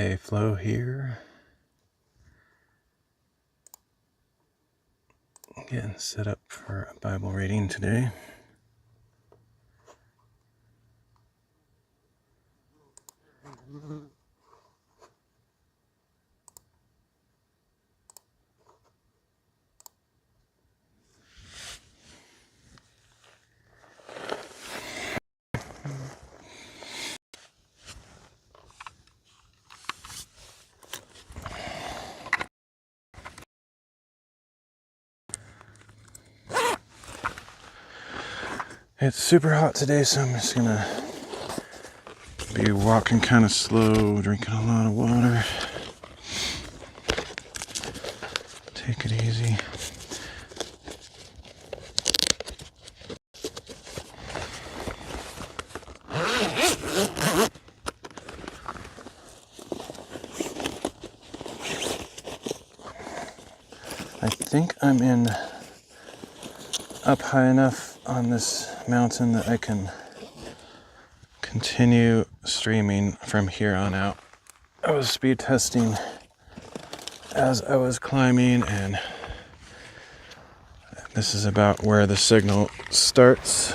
Hey, Flo here. Getting set up for a Bible reading today. It's super hot today, so I'm just gonna be walking kind of slow, drinking a lot of water. Take it easy. I think I'm up high enough on this mountain that I can continue streaming from here on out. I was speed testing as I was climbing, and this is about where the signal starts.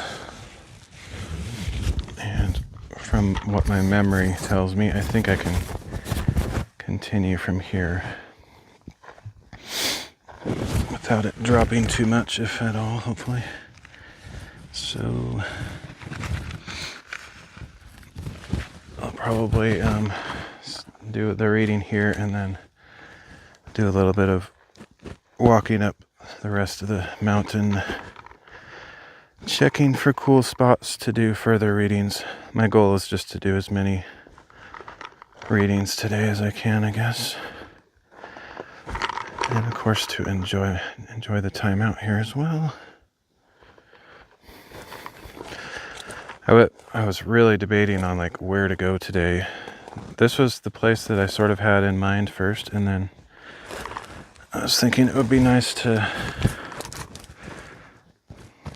And from what my memory tells me, I think I can continue from here without it dropping too much, if at all, hopefully. So I'll probably do the reading here and then do a little bit of walking up the rest of the mountain, checking for cool spots to do further readings. My goal is just to do as many readings today as I can, I guess. And of course to enjoy the time out here as well. I was really debating on like where to go today. This was the place that I sort of had in mind first, and then I was thinking it would be nice to...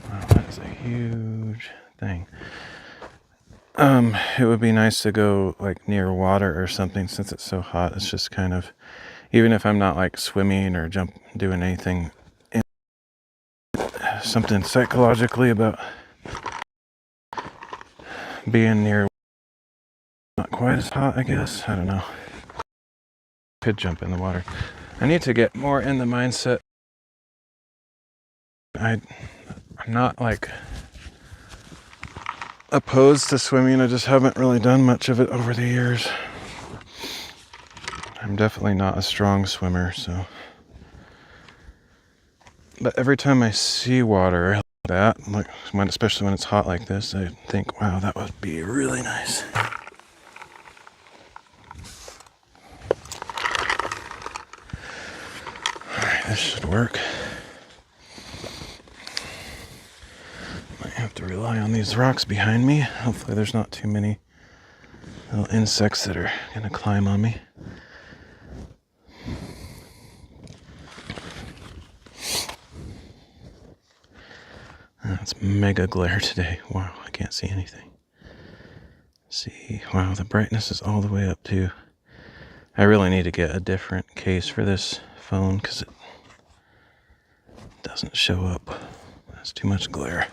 Wow, that is a huge thing. It would be nice to go like near water or something, since it's so hot. It's just kind of, even if I'm not like swimming or doing anything, something psychologically about being near, not quite as hot, I guess. I don't know. Could jump in the water. I need to get more in the mindset. I'm not like opposed to swimming. I just haven't really done much of it over the years. I'm definitely not a strong swimmer, so. But every time I see water like that, especially when it's hot like this, I think, wow, that would be really nice. Alright, this should work. Might have to rely on these rocks behind me. Hopefully there's not too many little insects that are gonna climb on me. It's mega glare today. Wow, I can't see anything. See, wow, the brightness is all the way up too. I really need to get a different case for this phone because it doesn't show up. There's too much glare.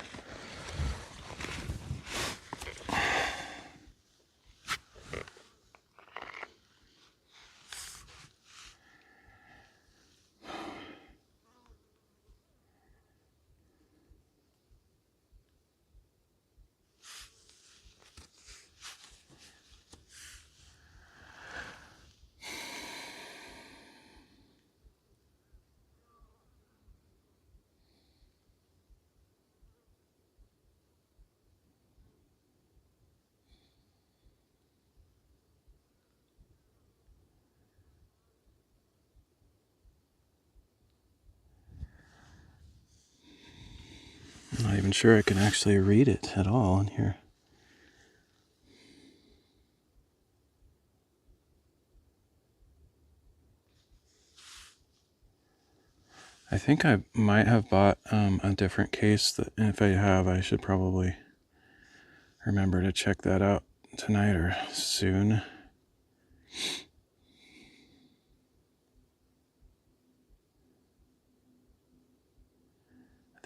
I'm not even sure I can actually read it at all in here. I think I might have bought a different case, and if I have, I should probably remember to check that out tonight or soon.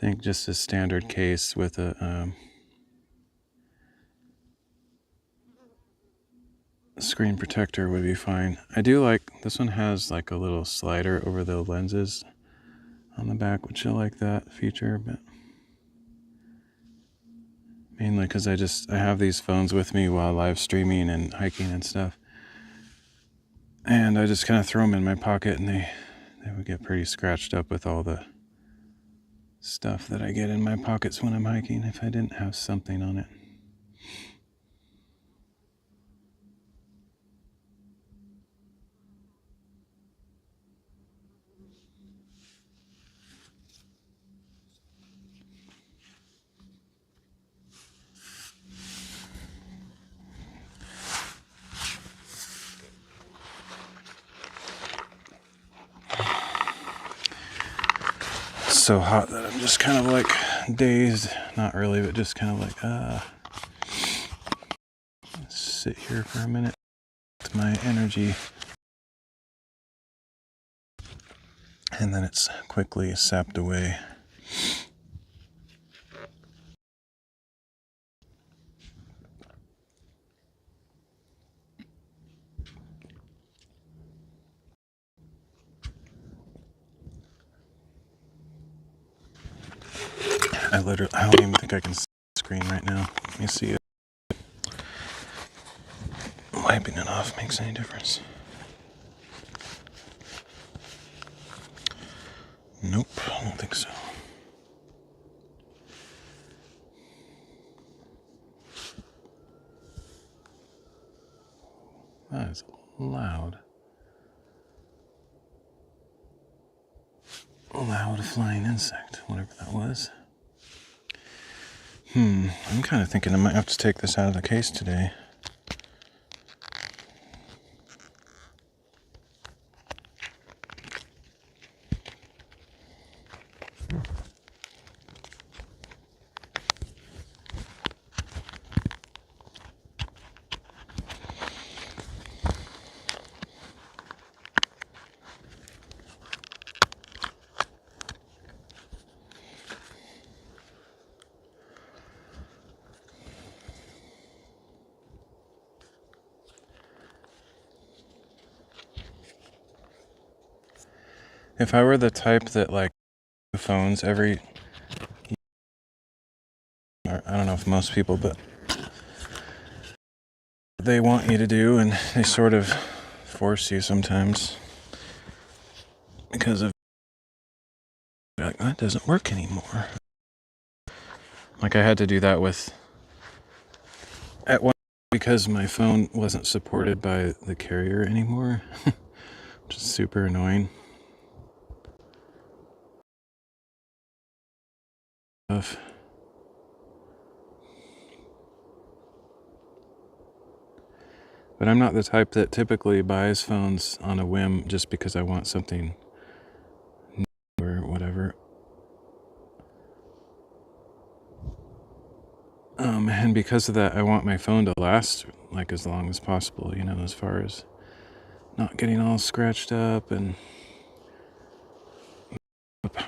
I think just a standard case with a screen protector would be fine. I do like, this one has like a little slider over the lenses on the back, which I like that feature, but mainly because I have these phones with me while live streaming and hiking and stuff. And I just kind of throw them in my pocket, and they would get pretty scratched up with all the stuff that I get in my pockets when I'm hiking if I didn't have something on it. So hot that I'm just kind of like dazed. Not really, but just kind of like, sit here for a minute. My energy. And then it's quickly sapped away. I don't even think I can see the screen right now. Let me see it. Wiping it off makes any difference. Nope, I don't think so. That is loud. Loud flying insect, whatever that was. I'm kind of thinking I might have to take this out of the case today. If I were the type that like phones every, or I don't know if most people, but they want you to do, and they sort of force you sometimes because of like, that doesn't work anymore. Like I had to do that with at one because my phone wasn't supported by the carrier anymore, which is super annoying. But I'm not the type that typically buys phones on a whim just because I want something new or whatever. And because of that, I want my phone to last like as long as possible, you know, as far as not getting all scratched up and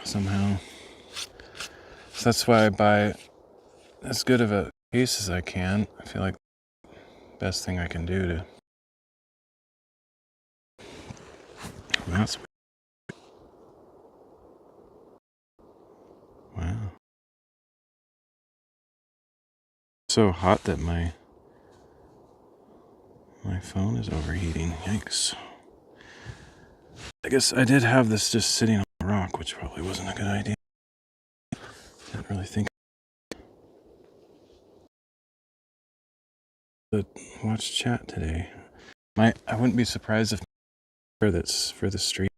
somehow. So that's why I buy as good of a case as I can. I feel like the best thing I can do to. That's wow. So hot that my phone is overheating. Yikes. I guess I did have this just sitting on a rock, which probably wasn't a good idea. Didn't really think to watch chat today. I wouldn't be surprised if that's for the stream.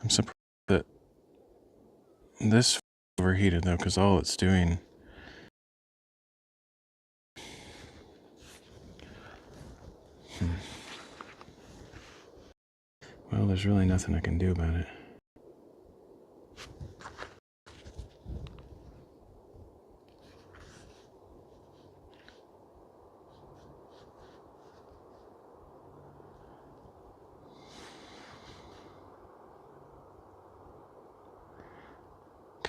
I'm surprised that this overheated though, because all it's doing. Well, there's really nothing I can do about it.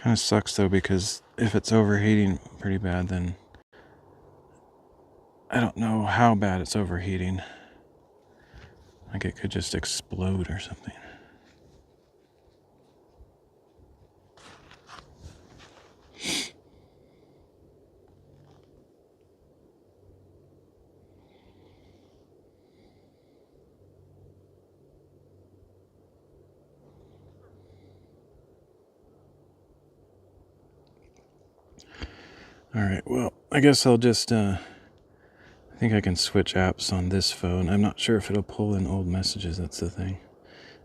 Kind of sucks though, because if it's overheating pretty bad, then I don't know how bad it's overheating. Like it could just explode or something. Alright, well, I guess I'll just, I think I can switch apps on this phone. I'm not sure if it'll pull in old messages, that's the thing.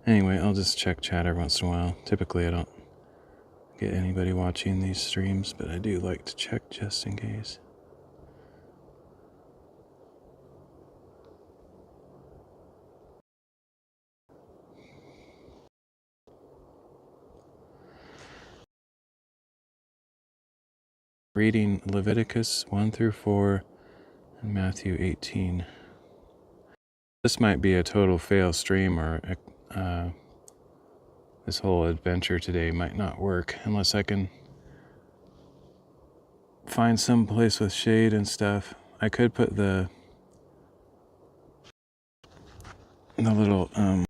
Anyway, I'll just check chat every once in a while. Typically I don't get anybody watching these streams, but I do like to check just in case. Reading Leviticus 1 through 4 and Matthew 18. This might be a total fail stream, or this whole adventure today might not work unless I can find some place with shade and stuff. I could put the little on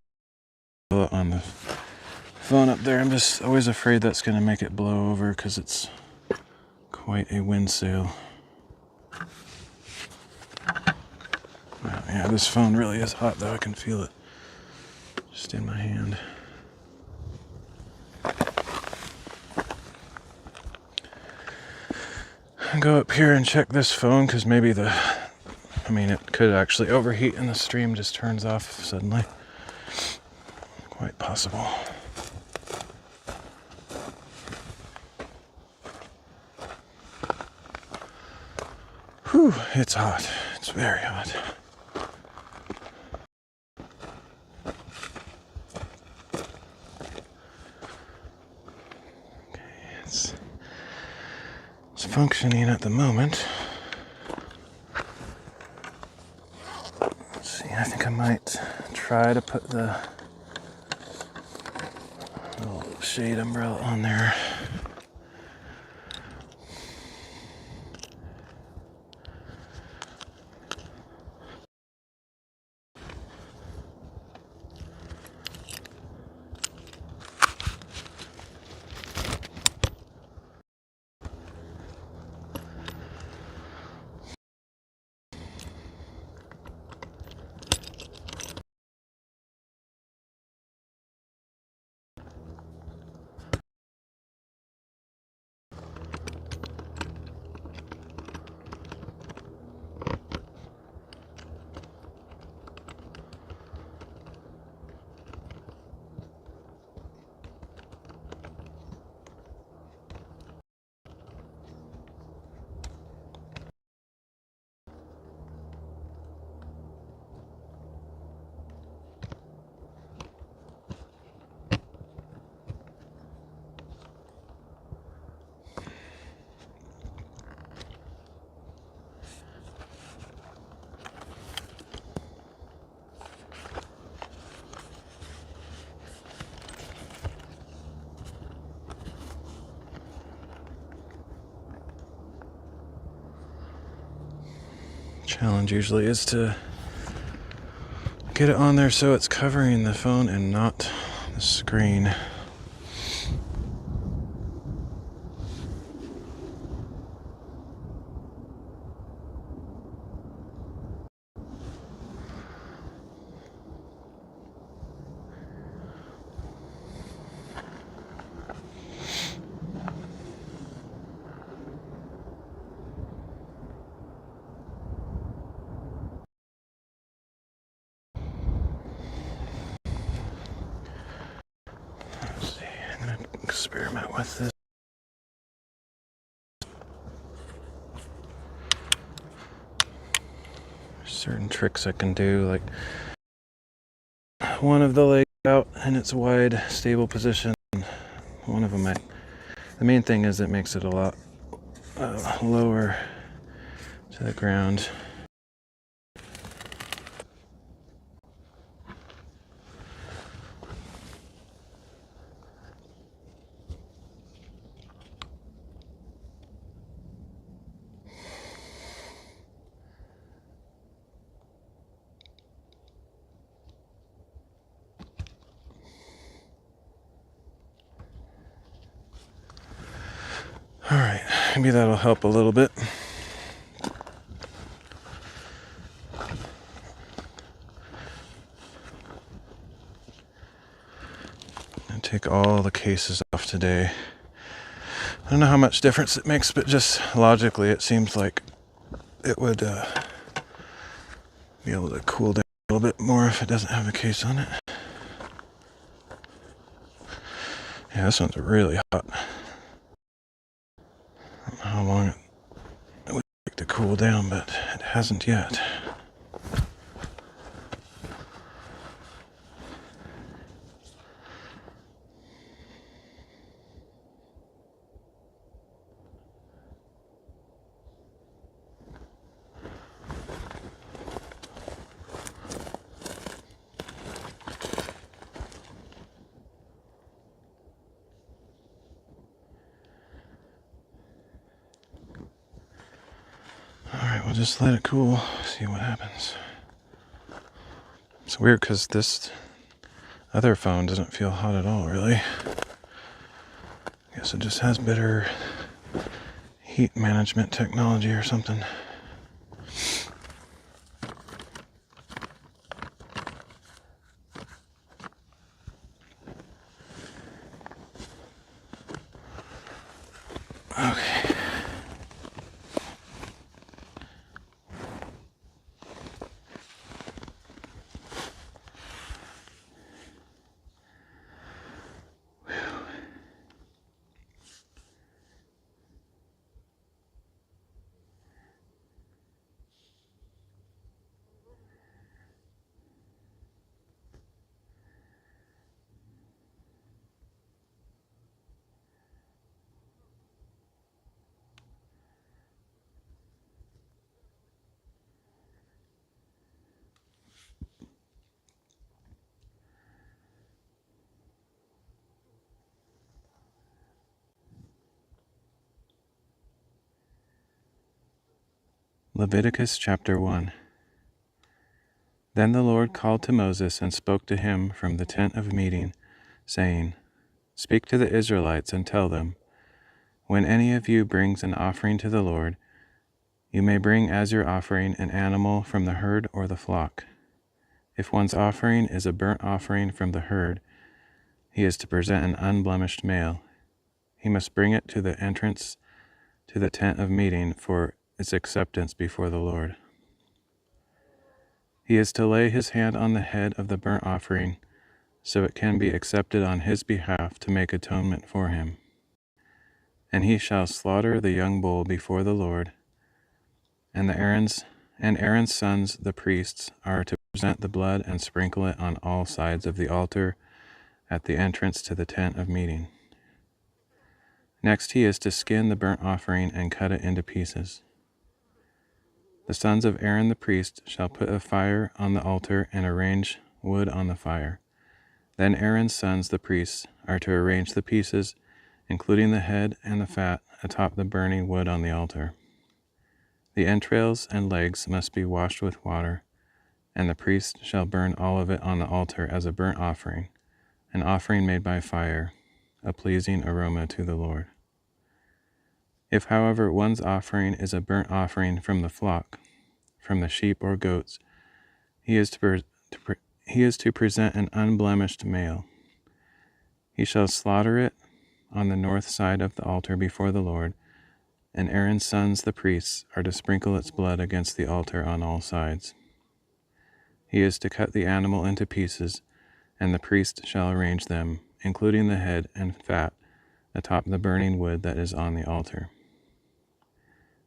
the phone up there. I'm just always afraid that's going to make it blow over because it's quite a wind sail. Wow, yeah, this phone really is hot though. I can feel it just in my hand. I'll go up here and check this phone because maybe it could actually overheat and the stream just turns off suddenly. Quite possible. Whew, it's hot. It's very hot. Okay, it's functioning at the moment. Let's see, I think I might try to put the little shade umbrella on there. Challenge usually is to get it on there so it's covering the phone and not the screen. Experiment with this. Certain tricks I can do, like one of the legs out in its wide, stable position. One of them, the main thing is it makes it a lot lower to the ground. Alright, maybe that'll help a little bit. And take all the cases off today. I don't know how much difference it makes, but just logically it seems like it would be able to cool down a little bit more if it doesn't have a case on it. Yeah, this one's really hot. I don't know how long it would take to cool down, but it hasn't yet. Alright, we'll just let it cool, see what happens. It's weird because this other phone doesn't feel hot at all, really. I guess it just has better heat management technology or something. Okay. Leviticus chapter 1. Then the Lord called to Moses and spoke to him from the tent of meeting, saying, Speak to the Israelites and tell them, when any of you brings an offering to the Lord, you may bring as your offering an animal from the herd or the flock. If one's offering is a burnt offering from the herd, he is to present an unblemished male. He must bring it to the entrance to the tent of meeting for its acceptance before the Lord. He is to lay his hand on the head of the burnt offering, so it can be accepted on his behalf to make atonement for him. And he shall slaughter the young bull before the Lord, and Aaron's sons, the priests, are to present the blood and sprinkle it on all sides of the altar at the entrance to the tent of meeting. Next he is to skin the burnt offering and cut it into pieces. The sons of Aaron the priest shall put a fire on the altar and arrange wood on the fire. Then Aaron's sons, the priests, are to arrange the pieces, including the head and the fat, atop the burning wood on the altar. The entrails and legs must be washed with water, and the priest shall burn all of it on the altar as a burnt offering, an offering made by fire, a pleasing aroma to the Lord. If, however, one's offering is a burnt offering from the flock, from the sheep or goats, he is to present an unblemished male. He shall slaughter it on the north side of the altar before the Lord, and Aaron's sons, the priests, are to sprinkle its blood against the altar on all sides. He is to cut the animal into pieces, and the priest shall arrange them, including the head and fat, atop the burning wood that is on the altar.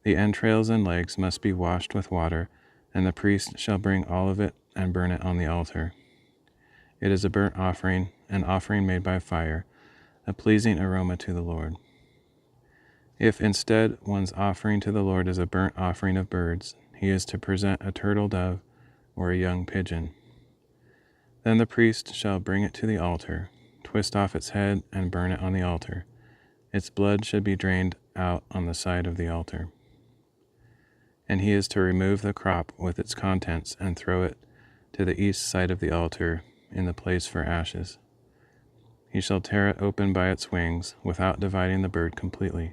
The entrails and legs must be washed with water, and the priest shall bring all of it and burn it on the altar. It is a burnt offering, an offering made by fire, a pleasing aroma to the Lord. If instead one's offering to the Lord is a burnt offering of birds, he is to present a turtle dove or a young pigeon. Then the priest shall bring it to the altar, twist off its head, and burn it on the altar. Its blood should be drained out on the side of the altar. And he is to remove the crop with its contents and throw it to the east side of the altar in the place for ashes. He shall tear it open by its wings without dividing the bird completely.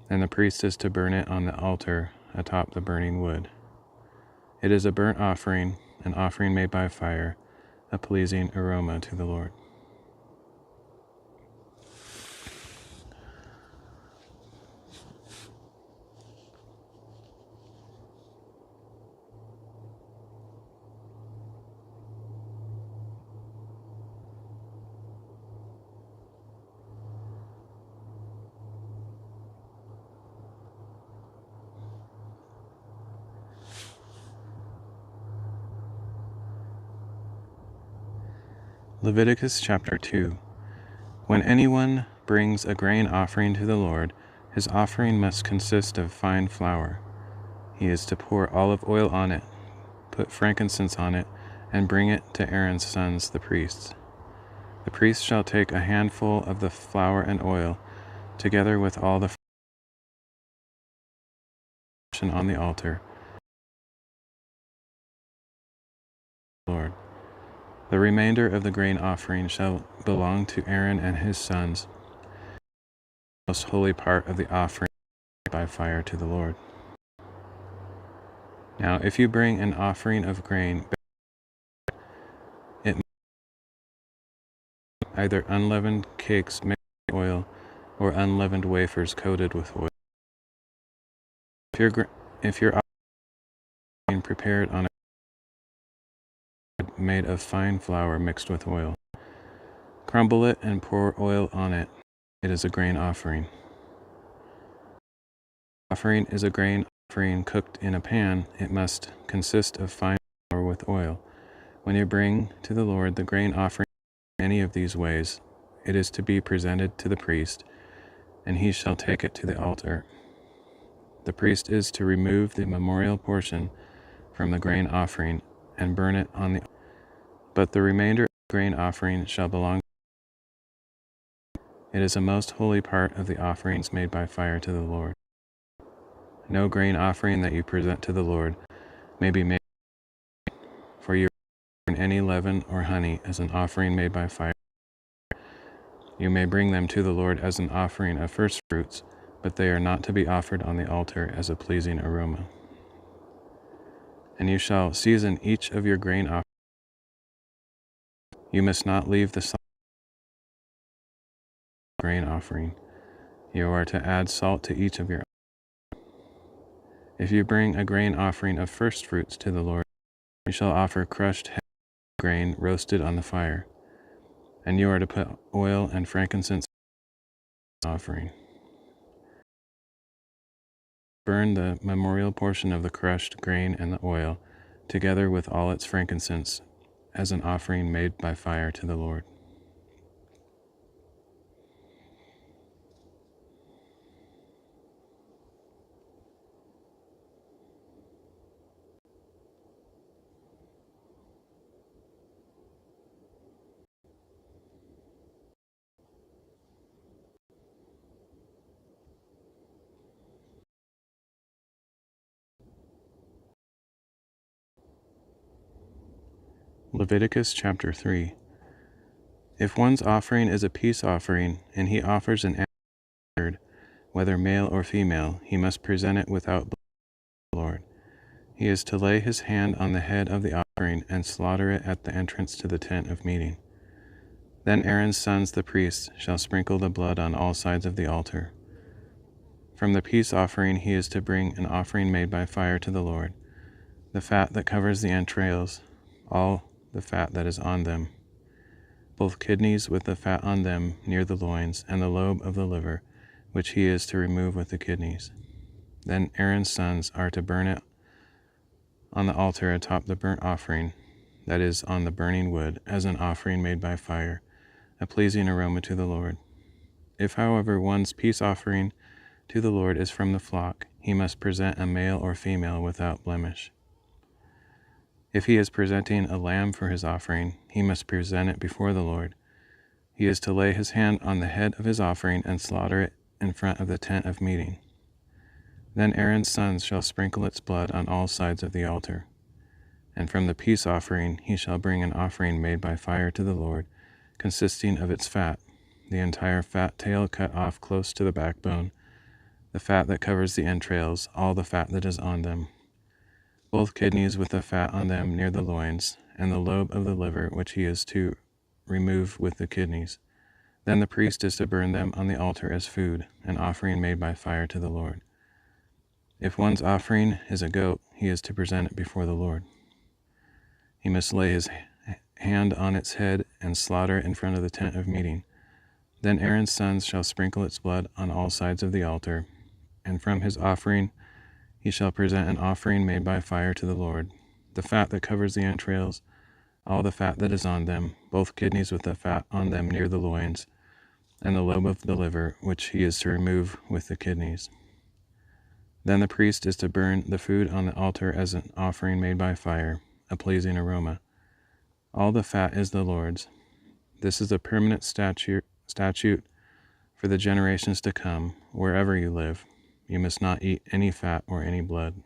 and the priest is to burn it on the altar atop the burning wood. It is a burnt offering, an offering made by fire, a pleasing aroma to the Lord. Leviticus chapter 2. When anyone brings a grain offering to the Lord, his offering must consist of fine flour. He is to pour olive oil on it, put frankincense on it, and bring it to Aaron's sons, the priests. The priest shall take a handful of the flour and oil, together with all the on the altar, Lord. The remainder of the grain offering shall belong to Aaron and his sons, the most holy part of the offering by fire to the Lord. Now, if you bring an offering of grain, it either unleavened cakes made with oil or unleavened wafers coated with oil. If your offering prepared on a bread made of fine flour mixed with oil, crumble it and pour oil on it. It is a grain offering. Offering is a grain offering cooked in a pan. It must consist of fine flour with oil. When you bring to the Lord the grain offering in any of these ways, it is to be presented to the priest, and he shall take it to the altar. The priest is to remove the memorial portion from the grain offering and burn it on the altar. But the remainder of the grain offering shall belong to the Lord. It is a most holy part of the offerings made by fire to the Lord. No grain offering that you present to the Lord may be made, for you burn any leaven or honey as an offering made by fire. You may bring them to the Lord as an offering of first fruits, but they are not to be offered on the altar as a pleasing aroma. And you shall season each of your grain offerings. You must not leave the salt grain offering. You are to add salt to each of your offerings. If you bring a grain offering of first fruits to the Lord, you shall offer crushed grain roasted on the fire, and you are to put oil and frankincense in the offering. Burn the memorial portion of the crushed grain and the oil, together with all its frankincense, as an offering made by fire to the Lord. Leviticus chapter 3. If one's offering is a peace offering, and he offers an animal, whether male or female, he must present it without blemish to the Lord. He is to lay his hand on the head of the offering and slaughter it at the entrance to the tent of meeting. Then Aaron's sons, the priests, shall sprinkle the blood on all sides of the altar. From the peace offering he is to bring an offering made by fire to the Lord, the fat that covers the entrails, all the fat that is on them, both kidneys with the fat on them near the loins, and the lobe of the liver, which he is to remove with the kidneys. Then Aaron's sons are to burn it on the altar atop the burnt offering, that is, on the burning wood, as an offering made by fire, a pleasing aroma to the Lord. If, however, one's peace offering to the Lord is from the flock, he must present a male or female without blemish. If he is presenting a lamb for his offering, he must present it before the Lord. He is to lay his hand on the head of his offering and slaughter it in front of the tent of meeting. Then Aaron's sons shall sprinkle its blood on all sides of the altar. And from the peace offering he shall bring an offering made by fire to the Lord, consisting of its fat, the entire fat tail cut off close to the backbone, the fat that covers the entrails, all the fat that is on them, both kidneys with the fat on them near the loins, and the lobe of the liver which he is to remove with the kidneys. Then the priest is to burn them on the altar as food, an offering made by fire to the Lord. If one's offering is a goat, he is to present it before the Lord. He must lay his hand on its head and slaughter it in front of the tent of meeting. Then Aaron's sons shall sprinkle its blood on all sides of the altar, and from his offering he shall present an offering made by fire to the Lord, the fat that covers the entrails, all the fat that is on them, both kidneys with the fat on them near the loins, and the lobe of the liver, which he is to remove with the kidneys. Then the priest is to burn the food on the altar as an offering made by fire, a pleasing aroma. All the fat is the Lord's. This is a permanent statute for the generations to come, wherever you live. You must not eat any fat or any blood.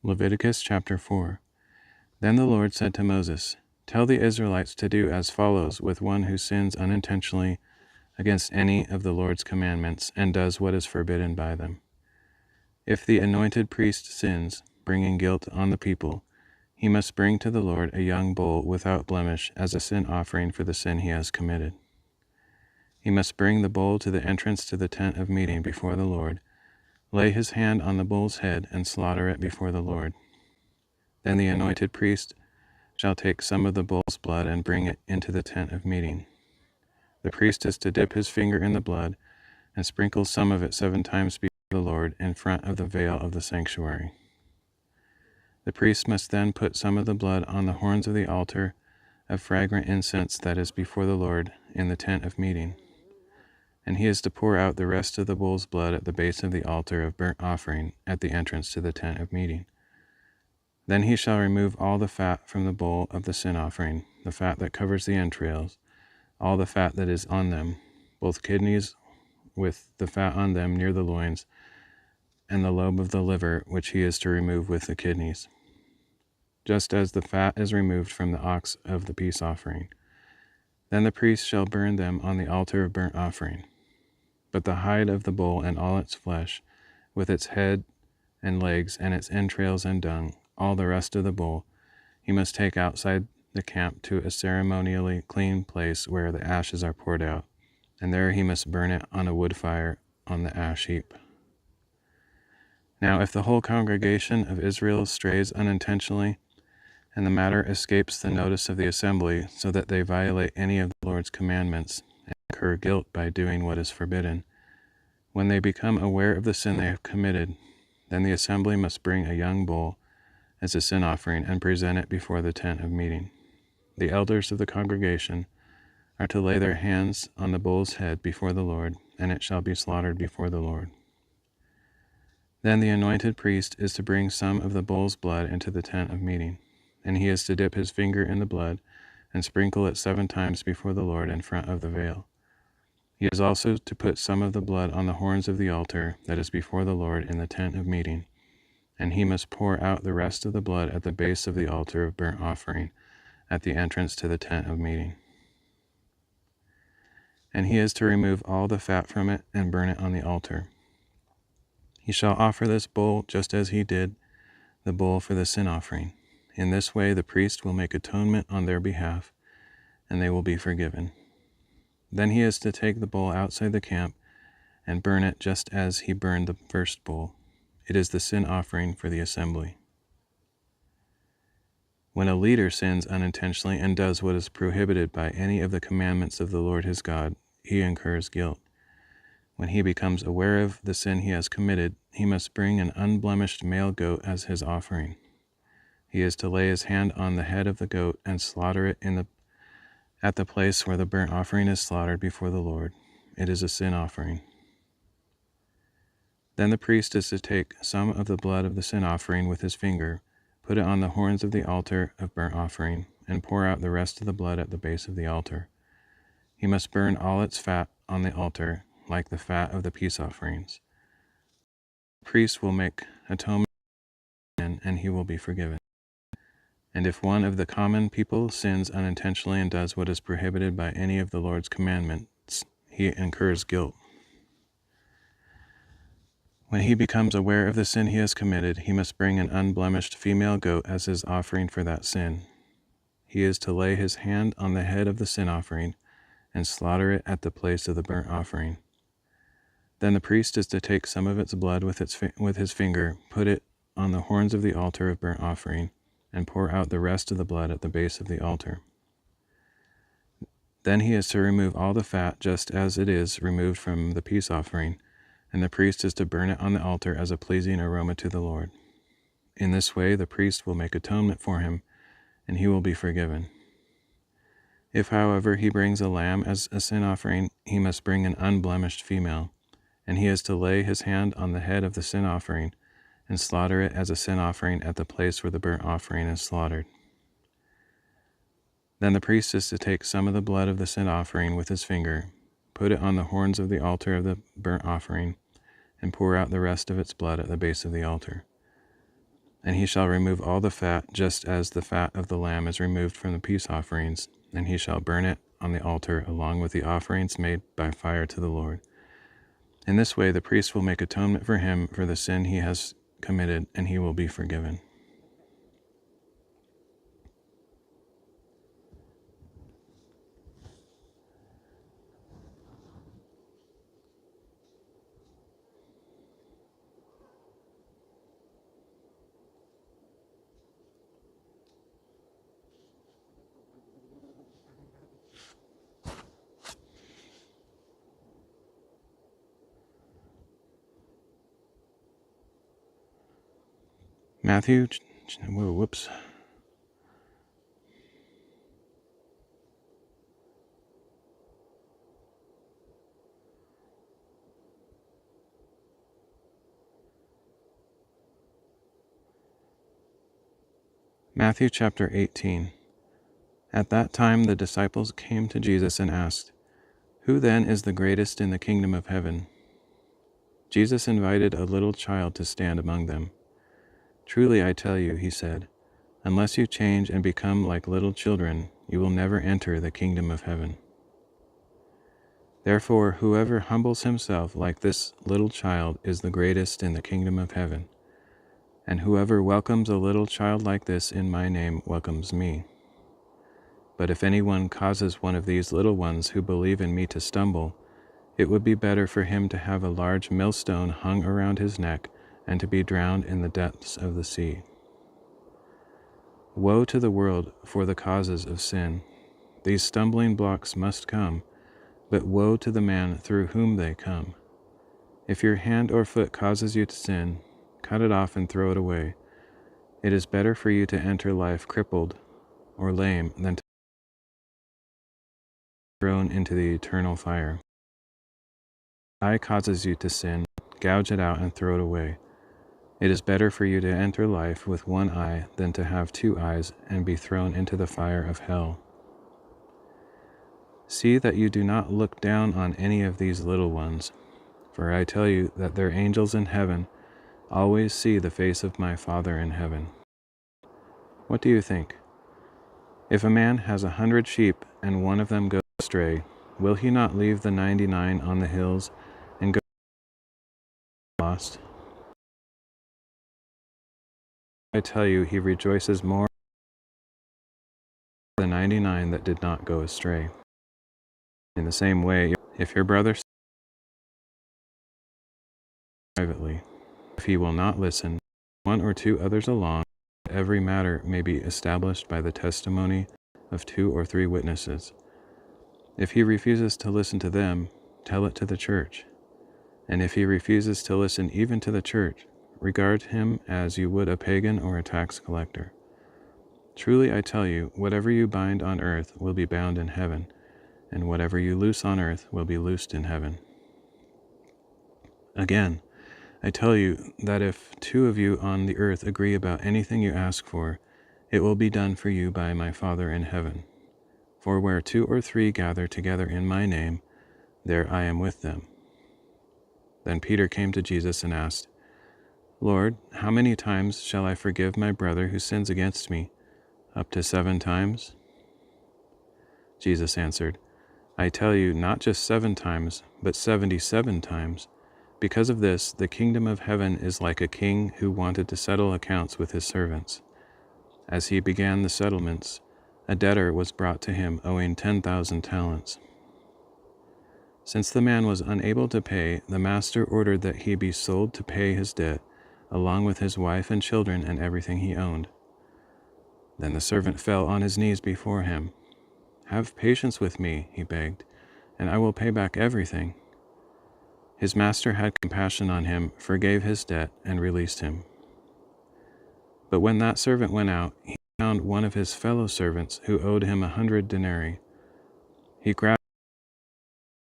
Leviticus chapter 4. Then the Lord said to Moses, "Tell the Israelites to do as follows with one who sins unintentionally against any of the Lord's commandments and does what is forbidden by them. If the anointed priest sins, bringing guilt on the people, he must bring to the Lord a young bull without blemish as a sin offering for the sin he has committed. He must bring the bull to the entrance to the tent of meeting before the Lord, lay his hand on the bull's head, and slaughter it before the Lord. Then the anointed priest shall take some of the bull's blood and bring it into the tent of meeting. The priest is to dip his finger in the blood and sprinkle some of it 7 times before the Lord in front of the veil of the sanctuary. The priest must then put some of the blood on the horns of the altar of fragrant incense that is before the Lord in the tent of meeting, and he is to pour out the rest of the bull's blood at the base of the altar of burnt offering at the entrance to the tent of meeting. Then he shall remove all the fat from the bull of the sin offering, the fat that covers the entrails, all the fat that is on them, both kidneys with the fat on them near the loins, and the lobe of the liver which he is to remove with the kidneys, just as the fat is removed from the ox of the peace offering. Then the priest shall burn them on the altar of burnt offering. But the hide of the bull and all its flesh, with its head and legs and its entrails and dung, all the rest of the bull, he must take outside the camp to a ceremonially clean place where the ashes are poured out, and there he must burn it on a wood fire on the ash heap. Now if the whole congregation of Israel strays unintentionally, and the matter escapes the notice of the assembly, so that they violate any of the Lord's commandments and incur guilt by doing what is forbidden, when they become aware of the sin they have committed, then the assembly must bring a young bull as a sin offering and present it before the tent of meeting. The elders of the congregation are to lay their hands on the bull's head before the Lord, and it shall be slaughtered before the Lord. Then the anointed priest is to bring some of the bull's blood into the tent of meeting, and he is to dip his finger in the blood and sprinkle it 7 times before the Lord in front of the veil. He is also to put some of the blood on the horns of the altar that is before the Lord in the tent of meeting, and he must pour out the rest of the blood at the base of the altar of burnt offering at the entrance to the tent of meeting. And he is to remove all the fat from it and burn it on the altar. He shall offer this bull just as he did the bull for the sin offering. In this way the priest will make atonement on their behalf, and they will be forgiven. Then he is to take the bull outside the camp and burn it just as he burned the first bull. It is the sin offering for the assembly. When a leader sins unintentionally and does what is prohibited by any of the commandments of the Lord his God, he incurs guilt. When he becomes aware of the sin he has committed, he must bring an unblemished male goat as his offering. He is to lay his hand on the head of the goat and slaughter it at the place where the burnt offering is slaughtered before the Lord. It is a sin offering. Then the priest is to take some of the blood of the sin offering with his finger, put it on the horns of the altar of burnt offering, and pour out the rest of the blood at the base of the altar. He must burn all its fat on the altar, like the fat of the peace offerings. The priest will make atonement for sin, and he will be forgiven. And if one of the common people sins unintentionally and does what is prohibited by any of the Lord's commandments, he incurs guilt. When he becomes aware of the sin he has committed, he must bring an unblemished female goat as his offering for that sin. He is to lay his hand on the head of the sin offering and slaughter it at the place of the burnt offering. Then the priest is to take some of its blood with his finger, put it on the horns of the altar of burnt offering, and pour out the rest of the blood at the base of the altar. Then he is to remove all the fat just as it is removed from the peace offering, and the priest is to burn it on the altar as a pleasing aroma to the Lord. In this way the priest will make atonement for him, and he will be forgiven. If, however, he brings a lamb as a sin offering, he must bring an unblemished female, and he is to lay his hand on the head of the sin offering and slaughter it as a sin offering at the place where the burnt offering is slaughtered. Then the priest is to take some of the blood of the sin offering with his finger, put it on the horns of the altar of the burnt offering, and pour out the rest of its blood at the base of the altar. And he shall remove all the fat, just as the fat of the lamb is removed from the peace offerings, and he shall burn it on the altar along with the offerings made by fire to the Lord. In this way the priest will make atonement for him for the sin he has committed, and he will be forgiven. Matthew chapter 18. At that time the disciples came to Jesus and asked, "Who then is the greatest in the kingdom of heaven?" Jesus invited a little child to stand among them. "Truly I tell you," he said, "unless you change and become like little children, you will never enter the kingdom of heaven. Therefore, whoever humbles himself like this little child is the greatest in the kingdom of heaven. And whoever welcomes a little child like this in my name welcomes me. But if anyone causes one of these little ones who believe in me to stumble, it would be better for him to have a large millstone hung around his neck and to be drowned in the depths of the sea. Woe to the world for the causes of sin. These stumbling blocks must come, but woe to the man through whom they come. If your hand or foot causes you to sin, cut it off and throw it away. It is better for you to enter life crippled or lame than to be thrown into the eternal fire. If eye causes you to sin, gouge it out and throw it away. It is better for you to enter life with one eye than to have two eyes and be thrown into the fire of hell. See that you do not look down on any of these little ones, for I tell you that their angels in heaven always see the face of my Father in heaven. What do you think? If a man has 100 sheep and one of them goes astray, will he not leave the 99 on the hills and go lost? I tell you, he rejoices more than the 99 that did not go astray. In the same way, if your brother sins privately, if he will not listen, one or two others along, every matter may be established by the testimony of 2 or 3 witnesses. If he refuses to listen to them, tell it to the church. And if he refuses to listen even to the church, regard him as you would a pagan or a tax collector. Truly I tell you, whatever you bind on earth will be bound in heaven, and whatever you loose on earth will be loosed in heaven. Again, I tell you that if 2 of you on the earth agree about anything you ask for, it will be done for you by my Father in heaven. For where 2 or 3 gather together in my name, there I am with them." Then Peter came to Jesus and asked, "Lord, how many times shall I forgive my brother who sins against me? Up to 7 times?" Jesus answered, "I tell you, not just 7 times, but 77 times. Because of this, the kingdom of heaven is like a king who wanted to settle accounts with his servants. As he began the settlements, a debtor was brought to him owing 10,000 talents. Since the man was unable to pay, the master ordered that he be sold to pay his debt, along with his wife and children and everything he owned. Then the servant fell on his knees before him. 'Have patience with me,' he begged, 'and I will pay back everything.' His master had compassion on him, forgave his debt, and released him. But when that servant went out, he found one of his fellow servants who owed him 100 denarii. He grabbed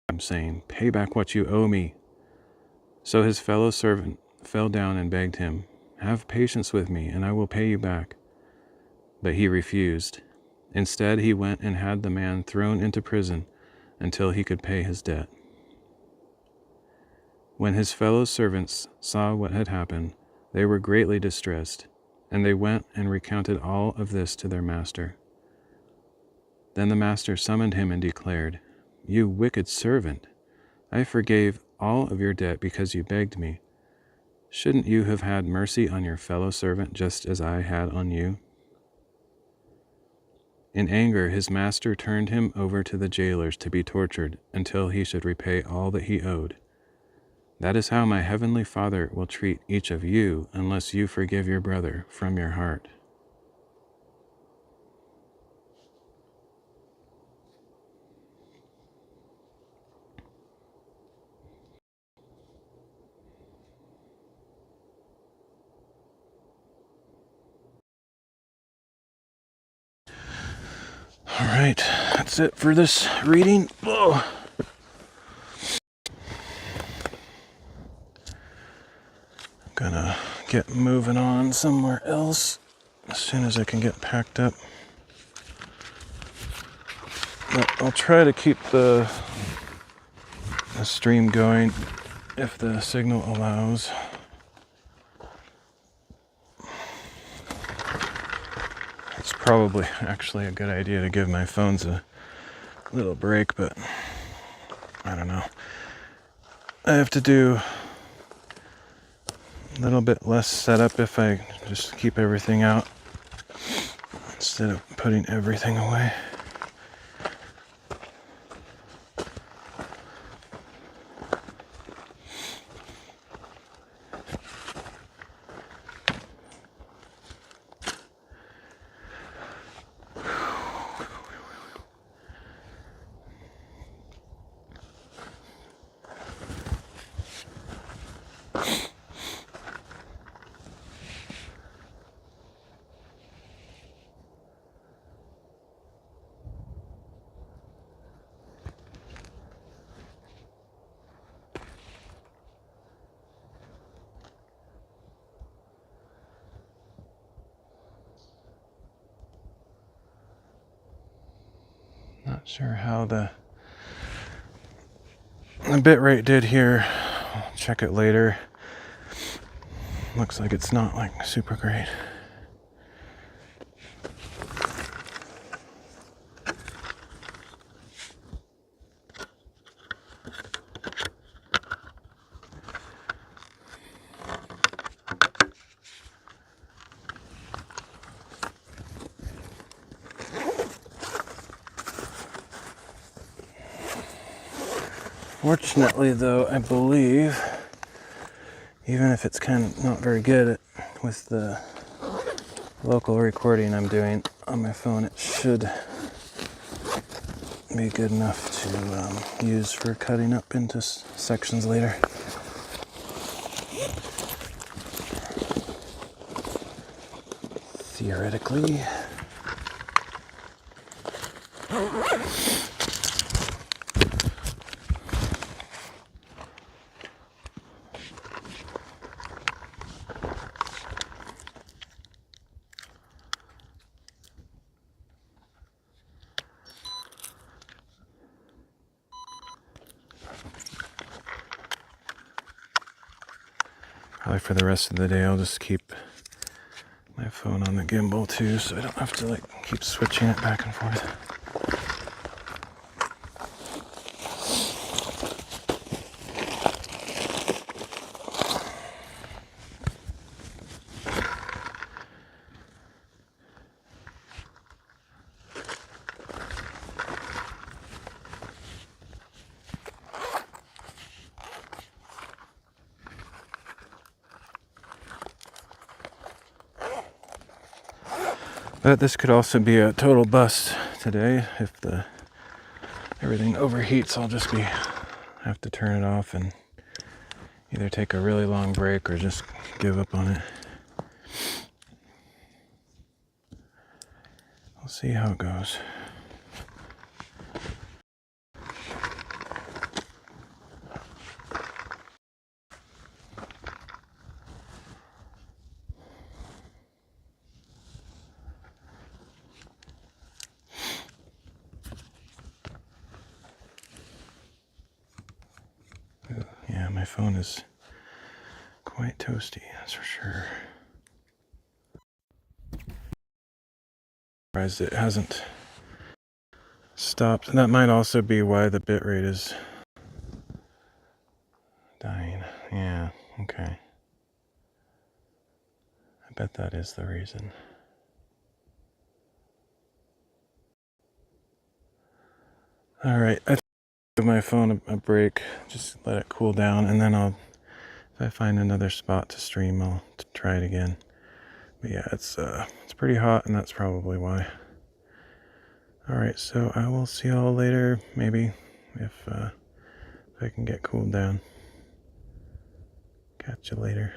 him, saying, 'Pay back what you owe me.' So his fellow servant fell down and begged him, 'Have patience with me, and I will pay you back.' But he refused. Instead, he went and had the man thrown into prison until he could pay his debt. When his fellow servants saw what had happened, they were greatly distressed, and they went and recounted all of this to their master. Then the master summoned him and declared, 'You wicked servant! I forgave all of your debt because you begged me. Shouldn't you have had mercy on your fellow servant just as I had on you?' In anger, his master turned him over to the jailers to be tortured until he should repay all that he owed. That is how my heavenly Father will treat each of you unless you forgive your brother from your heart." All right, that's it for this reading. Whoa. Gonna get moving on somewhere else as soon as I can get packed up. But I'll try to keep the stream going if the signal allows. It's probably actually a good idea to give my phones a little break, but I don't know. I have to do a little bit less setup if I just keep everything out instead of putting everything away. Not sure how the bitrate did here. I'll check it later. Looks like it's not like super great. Fortunately, though, I believe, even if it's kind of not very good with the local recording I'm doing on my phone, it should be good enough to use for cutting up into sections later. Theoretically. Probably for the rest of the day I'll just keep my phone on the gimbal too, so I don't have to like keep switching it back and forth. But this could also be a total bust today. If everything overheats, I'll just have to turn it off and either take a really long break or just give up on it. We'll see how it goes. Yeah, my phone is quite toasty, that's for sure. Surprised it hasn't stopped. And that might also be why the bitrate is dying. Yeah, okay. I bet that is the reason. Alright, I think I'll give my phone a break, just let it cool down, and then if I find another spot to stream, I'll try it again. But yeah, it's pretty hot, and that's probably why. Alright, so I will see y'all later, maybe, if I can get cooled down. Catch you later.